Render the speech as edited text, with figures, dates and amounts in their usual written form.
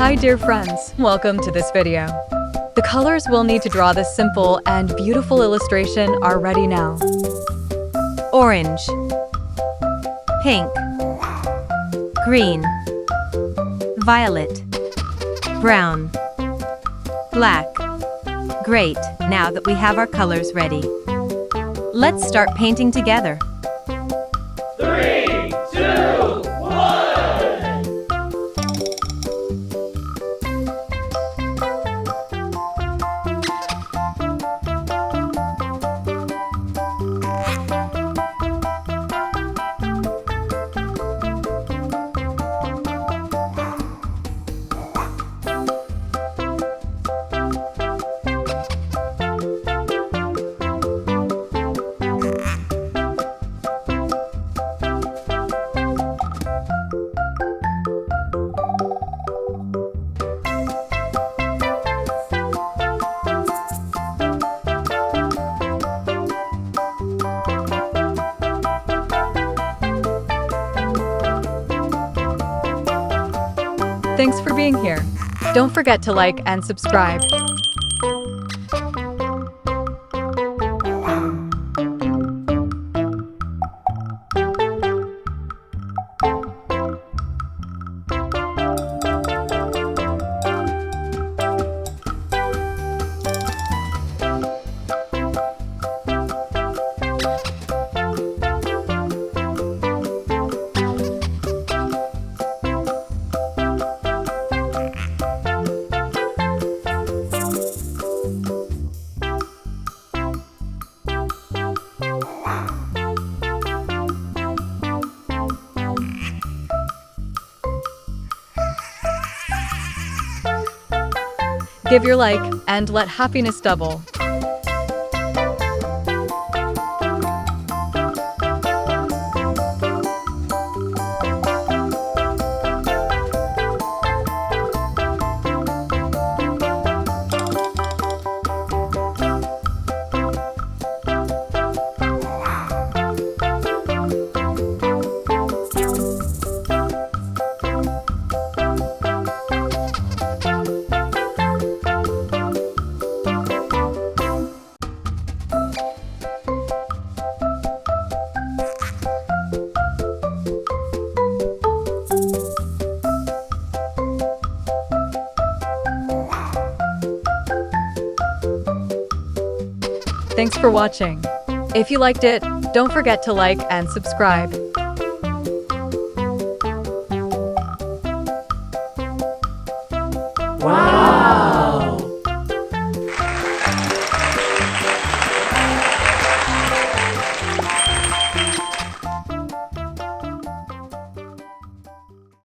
Hi dear friends, welcome to this video. The colors we'll need to draw this simple and beautiful illustration are ready now. Orange, pink, green, violet, brown, black. Great, now that we have our colors ready, let's start painting together. 3, 2, 1. Thanks for being here. Don't forget to like and subscribe. Give your like and let happiness double. Thanks for watching. If you liked it, don't forget to like and subscribe. Wow!